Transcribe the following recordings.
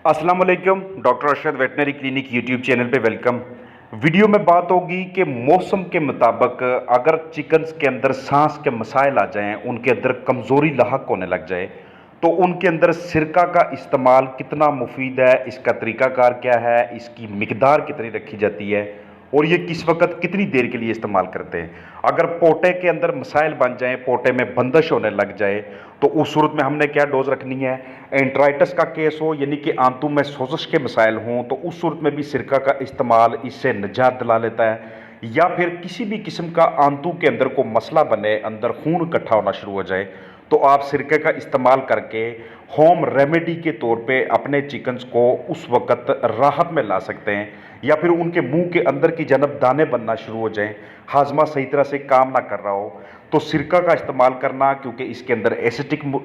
अस्सलाम वालेकुम। Doctor Arshad veterinary clinic YouTube channel पे वेलकम। वीडियो में बात होगी कि मौसम के मुताबिक अगर चिकन्स के अंदर सांस के मसाइल आ जाएं, उनके अंदर कमज़ोरी लाहक होने लग जाए, तो उनके अंदर सिरका का इस्तेमाल कितना मुफीद है, इसका तरीक़ाकार क्या है, इसकी मिकदार कितनी रखी जाती है और ये किस वक्त कितनी देर के लिए इस्तेमाल करते हैं। अगर पोटे के अंदर मसाइल बन जाएं, पोटे में बंदिश होने लग जाए, तो उस सूरत में हमने क्या डोज रखनी है। एंट्राइटिस का केस हो यानी कि आंतों में सोजिश के मसाइल हों, तो उस सूरत में भी सिरका का इस्तेमाल इससे निजात दिला लेता है। या फिर किसी भी किस्म का आंतों के अंदर को मसला बने, अंदर खून इकट्ठा होना शुरू हो जाए, तो आप सिरके का इस्तेमाल करके होम रेमेडी के तौर पे अपने चिकन्स को उस वक़्त राहत में ला सकते हैं। या फिर उनके मुंह के अंदर की जानब दाने बनना शुरू हो जाएं, हाजमा सही तरह से काम ना कर रहा हो, तो सिरका का इस्तेमाल करना, क्योंकि इसके अंदर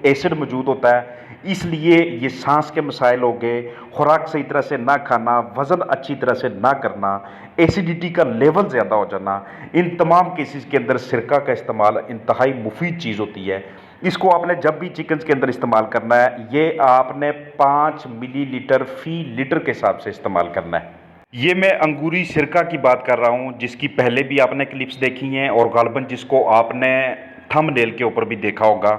एसिड मौजूद होता है, इसलिए ये सांस के मसाइल हो गए, खुराक सही तरह से ना खाना, वज़न अच्छी तरह से ना करना, एसिडिटी का लेवल ज़्यादा हो जाना, इन तमाम केसेस के अंदर सिरका का इस्तेमाल इंतहाई मुफीद चीज़ होती है। इसको आपने जब भी चिकन्स के अंदर इस्तेमाल करना है, ये आपने 5 मिलीलीटर फ़ी लीटर के हिसाब से इस्तेमाल करना है। ये मैं अंगूरी सिरका की बात कर रहा हूँ, जिसकी पहले भी आपने क्लिप्स देखी हैं और गालबन जिसको आपने थंबनेल के ऊपर भी देखा होगा।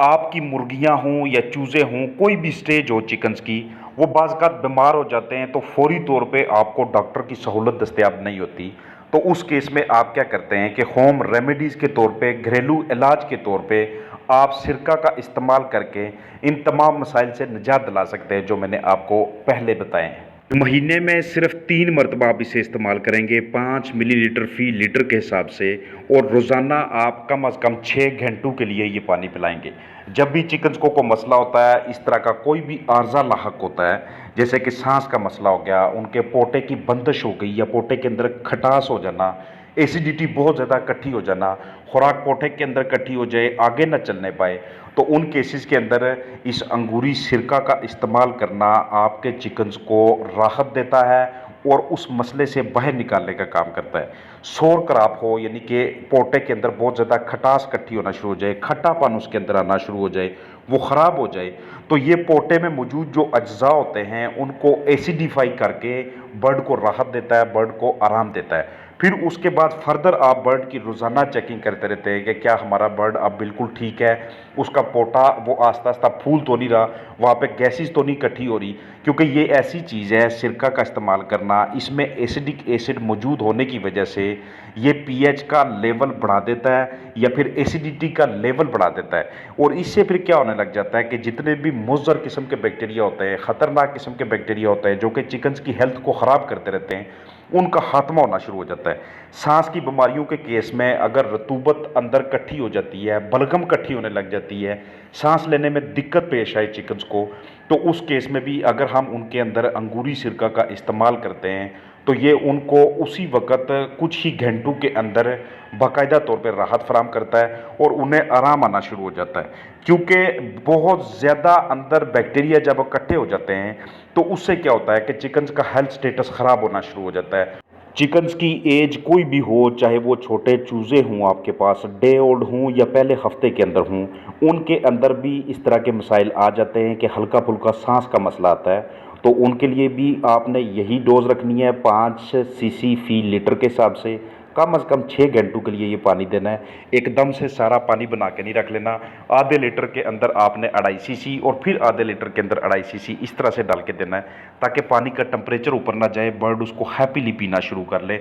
आपकी मुर्गियाँ हों या चूज़े हों, कोई भी स्टेज हो चिकन्स की, वो बाज़-औक़ात बीमार हो जाते हैं, तो फ़ौरी तौर पे आपको डॉक्टर की सहूलत दस्तयाब नहीं होती। तो उस केस में आप क्या करते हैं कि होम रेमेडीज़ के तौर पे, घरेलू इलाज के तौर पे आप सिरका का इस्तेमाल करके इन तमाम मसाइल से निजात दिला सकते हैं, जो मैंने आपको पहले बताए हैं। महीने में सिर्फ 3 मरतबा आप इसे इस्तेमाल करेंगे, 5 मिलीलीटर फ़ी लीटर के हिसाब से, और रोज़ाना आप कम अज़ कम 6 घंटों के लिए ये पानी पिलाएंगे। जब भी चिकन्स को मसला होता है, इस तरह का कोई भी आर्जा लाहक होता है, जैसे कि सांस का मसला हो गया, उनके पोटे की बंदिश हो गई या पोटे के अंदर खटास हो जाना, एसिडिटी बहुत ज़्यादा इकट्ठी हो जाना, खुराक पोटे के अंदर इकट्ठी हो जाए, आगे न चलने पाए, तो उन केसेस के अंदर इस अंगूरी सिरका का इस्तेमाल करना आपके चिकन्स को राहत देता है और उस मसले से बाहर निकालने का काम करता है। शोर क्रॉप हो यानी कि पोटे के अंदर बहुत ज़्यादा खटास इकट्ठी होना शुरू हो जाए, खट्टापन उसके अंदर आना शुरू हो जाए, वो ख़राब हो जाए, तो ये पोटे में मौजूद जो अज्जा होते हैं उनको एसिडिफाई करके बर्ड को राहत देता है, बर्ड को आराम देता है। फिर उसके बाद फर्दर आप बर्ड की रोज़ाना चेकिंग करते रहते हैं कि क्या हमारा बर्ड अब बिल्कुल ठीक है, उसका पोटा वो आस्ता आस्ता फूल तो नहीं रहा, वहाँ पे गैसेस तो नहीं इकट्ठी हो रही, क्योंकि ये ऐसी चीज़ है सिरका का इस्तेमाल करना, इसमें एसिडिक एसिड मौजूद होने की वजह से ये पीएच का लेवल बढ़ा देता है या फिर एसिडिटी का लेवल बढ़ा देता है। और इससे फिर क्या होने लग जाता है कि जितने भी मुज़र किस्म के बैक्टीरिया होते हैं, ख़तरनाक किस्म के बैक्टीरिया होते हैं, जो कि चिकन्स की हेल्थ को ख़राब करते रहते हैं, उनका खात्मा होना शुरू हो जाता है। सांस की बीमारियों के केस में अगर रतूबत अंदर इकट्ठी हो जाती है, बलगम इकट्ठी होने लग जाती है, सांस लेने में दिक्कत पेश आए चिकन्स को, तो उस केस में भी अगर हम उनके अंदर अंगूरी सिरका का इस्तेमाल करते हैं, तो ये उनको उसी वक़्त कुछ ही घंटों के अंदर बाकायदा तौर पे राहत फ़राहम करता है और उन्हें आराम आना शुरू हो जाता है। क्योंकि बहुत ज़्यादा अंदर बैक्टीरिया जब इकट्ठे हो जाते हैं, तो उससे क्या होता है कि चिकन्स का हेल्थ स्टेटस ख़राब होना शुरू हो जाता है। चिकन्स की एज कोई भी हो, चाहे वो छोटे चूज़े हों आपके पास, डे ओल्ड हों या पहले हफ्ते के अंदर हों, उनके अंदर भी इस तरह के मसाइल आ जाते हैं कि हल्का-फुल्का सांस का मसला आता है। तो उनके लिए भी आपने यही डोज़ रखनी है, 5 सीसी फ़ी लीटर के हिसाब से, कम अज़ कम 6 घंटों के लिए ये पानी देना है। एकदम से सारा पानी बना के नहीं रख लेना। आधे लीटर के अंदर आपने 2.5 सीसी और फिर आधे लीटर के अंदर 2.5 सीसी इस तरह से डाल के देना है, ताकि पानी का टेम्परेचर ऊपर ना जाए, बर्ड उसको हैप्पीली पीना शुरू कर ले।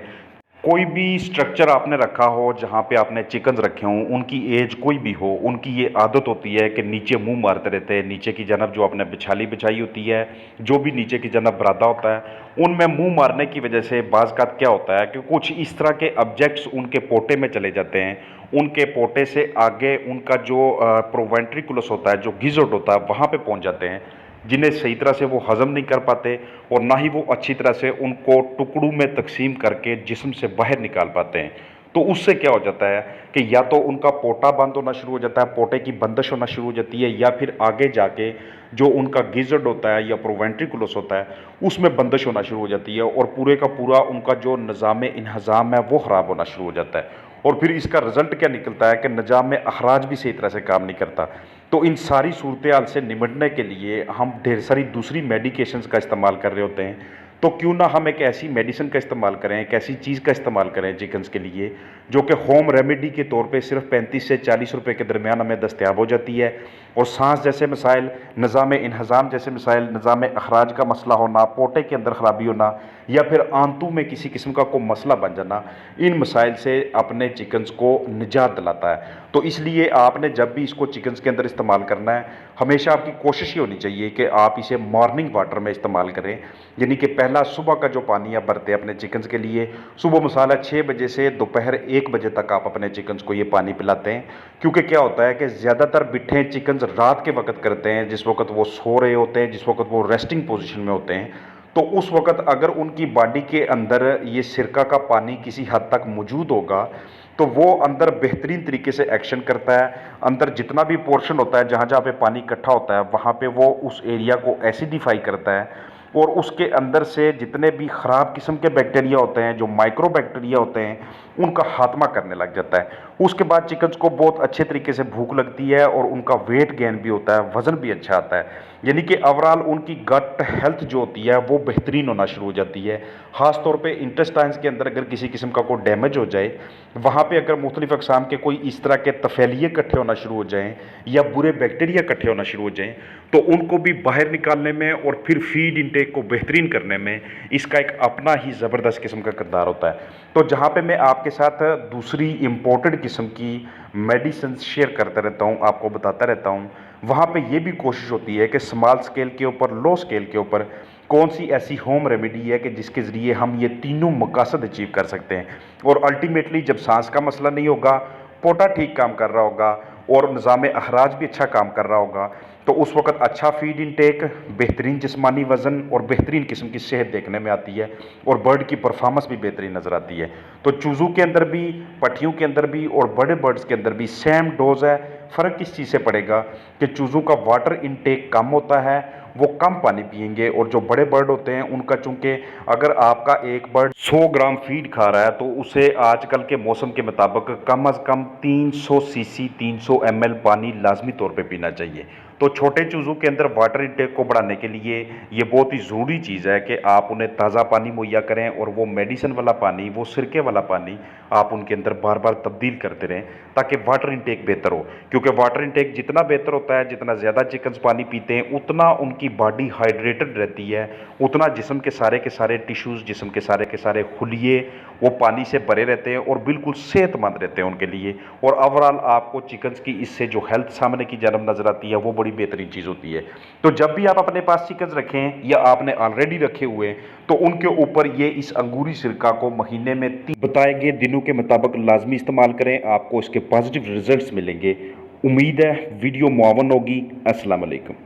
कोई भी स्ट्रक्चर आपने रखा हो जहाँ पे आपने चिकन्स रखे हों, उनकी एज कोई भी हो, उनकी ये आदत होती है कि नीचे मुंह मारते रहते हैं। नीचे की जानब जो आपने बिछाली बिछाई होती है, जो भी नीचे की जानब बरादा होता है, उनमें मुंह मारने की वजह से बाज़-औक़ात क्या होता है कि कुछ इस तरह के ऑब्जेक्ट्स उनके पोटे में चले जाते हैं। उनके पोटे से आगे उनका जो प्रोवेंट्रिकुलस होता है, जो गिज़र्ड होता है, वहाँ पे पहुँच जाते हैं, जिन्हें सही तरह से वो हज़म नहीं कर पाते और ना ही वो अच्छी तरह से उनको टुकड़ों में तकसीम करके जिस्म से बाहर निकाल पाते हैं। तो उससे क्या हो जाता है कि या तो उनका पोटा बंद होना शुरू हो जाता है, पोटे की बंदिश होना शुरू हो जाती है, या फिर आगे जाके जो उनका गिज़र्ड होता है या प्रोवेंट्रिकुलस होता है, उसमें बंदिश होना शुरू हो जाती है और पूरे का पूरा उनका जो निज़ाम इंहज़ाम है वो ख़राब होना शुरू हो जाता है। और फिर इसका रिज़ल्ट क्या निकलता है कि निज़ाम में अखराज भी सही तरह से काम नहीं करता। तो इन सारी सूरत-ए-हाल से निपटने के लिए हम ढेर सारी दूसरी मेडिकेशंस का इस्तेमाल कर रहे होते हैं। तो क्यों ना हम एक ऐसी मेडिसिन का इस्तेमाल करें, एक ऐसी चीज़ का इस्तेमाल करें चिकन्स के लिए, जो कि होम रेमेडी के तौर पे सिर्फ 35 से 40 रुपए के दरमियान हमें दस्तयाब हो जाती है। और सांस जैसे मसाइल, निज़ाम इंहज़ाम जैसे मसाइल, निज़ाम अखराज का मसला होना, पोटे के अंदर ख़राबी होना या फिर आंतों में किसी किस्म का कोई मसला बन जाना, इन मसाइल से अपने चिकन्स को निजात दिलाता है। तो इसलिए आपने जब भी इसको चिकन्स के अंदर इस्तेमाल करना है, हमेशा आपकी कोशिश ये होनी चाहिए कि आप इसे मॉर्निंग वाटर में इस्तेमाल करें। यानी कि पहला सुबह का जो पानी आप भरते हैं अपने चिकन्स के लिए, सुबह मसाला 6 बजे से दोपहर 1 बजे तक आप अपने चिकन्स को ये पानी पिलाते हैं। क्योंकि क्या होता है कि ज़्यादातर बिट्ठे चिकन्स रात के वक़्त करते हैं, जिस वक़्त वो सो रहे होते हैं, जिस वक़्त वो रेस्टिंग पोज़ीशन में होते हैं। तो उस वक़्त अगर उनकी बॉडी के अंदर ये सिरका का पानी किसी हद तक मौजूद होगा, तो वो अंदर बेहतरीन तरीके से एक्शन करता है। अंदर जितना भी पोर्शन होता है, जहाँ-जहाँ पे पानी इकट्ठा होता है, वहाँ पे वो उस एरिया को एसिडिफ़ाई करता है और उसके अंदर से जितने भी ख़राब किस्म के बैक्टीरिया होते हैं, जो माइक्रो बैक्टीरिया होते हैं, उनका खात्मा करने लग जाता है। उसके बाद चिकन्स को बहुत अच्छे तरीके से भूख लगती है और उनका वेट गेन भी होता है, वज़न भी अच्छा आता है। यानी कि ओवरऑल उनकी गट हेल्थ जो होती है, वो बेहतरीन होना शुरू हो जाती है। ख़ास तौर पे इंटेस्टाइन्स के अंदर अगर किसी किस्म का कोई डैमेज हो जाए, वहाँ पे अगर मुख्तलिफ़ अक़साम के कोई इस तरह के तफ़ैलिए इकट्ठे होना शुरू हो जाएँ या बुरे बैक्टीरिया इकट्ठे होना शुरू हो जाएँ, तो उनको भी बाहर निकालने में और फिर फीड इनटेक को बेहतरीन करने में इसका एक अपना ही ज़बरदस्त किस्म का किरदार होता है। तो जहाँ पे मैं आपके साथ दूसरी इम्पोर्टेड किस्म की मेडिसिन शेयर करता रहता हूँ, आपको बताता रहता हूँ, वहाँ पे ये भी कोशिश होती है कि स्मॉल स्केल के ऊपर, लो स्केल के ऊपर कौन सी ऐसी होम रेमेडी है कि जिसके ज़रिए हम ये तीनों मकासद अचीव कर सकते हैं। और अल्टीमेटली जब सांस का मसला नहीं होगा, पोटा ठीक काम कर रहा होगा और निज़ाम अखराज भी अच्छा काम कर रहा होगा, तो उस वक़्त अच्छा फीड इनटेक, बेहतरीन जिस्मानी वज़न और बेहतरीन किस्म की सेहत देखने में आती है और बर्ड की परफॉर्मेंस भी बेहतरीन नज़र आती है। तो चूज़ों के अंदर भी, पट्टियों के अंदर भी और बड़े बर्ड्स के अंदर भी सेम डोज़ है। फ़र्क किस चीज़ से पड़ेगा कि चूज़ों का वाटर इनटेक कम होता है, वो कम पानी पिएंगे और जो बड़े बर्ड होते हैं उनका, चूँकि अगर आपका एक बर्ड 100 ग्राम फीड खा रहा है तो उसे आजकल के मौसम के मुताबिक कम अज़ कम 300 सीसी 300 ml पानी लाजमी तौर पे पीना चाहिए। तो छोटे चूज़ों के अंदर वाटर इनटेक को बढ़ाने के लिए ये बहुत ही ज़रूरी चीज़ है कि आप उन्हें ताज़ा पानी मुहैया करें और वो मेडिसिन वाला पानी, वो सिरके वाला पानी आप उनके अंदर बार बार तब्दील करते रहें ताकि वाटर इनटेक बेहतर हो। क्योंकि वाटर इनटेक जितना बेहतर होता है, जितना ज़्यादा चिकन्स पानी पीते हैं, उतना उनकी बॉडी हाइड्रेटेड रहती है, उतना जिस्म के सारे टिश्यूज़, जिस्म के सारे खुलिये वो पानी से भरे रहते हैं और बिल्कुल सेहतमंद रहते हैं उनके लिए। और ओवरऑल आपको चिकन्स की इससे जो हेल्थ सामने की जानब नज़र आती है, वो बड़ी बेहतरीन चीज़ होती है। तो जब भी आप अपने पास चिकन्स रखें या आपने ऑलरेडी रखे हुए हैं, तो उनके ऊपर ये इस अंगूरी सिरका को महीने में बताए गए दिनों के मुताबिक लाजमी इस्तेमाल करें, आपको इसके पॉजिटिव रिजल्ट्स मिलेंगे। उम्मीद है वीडियो मुआवन होगी। अस्सलाम वालेकुम।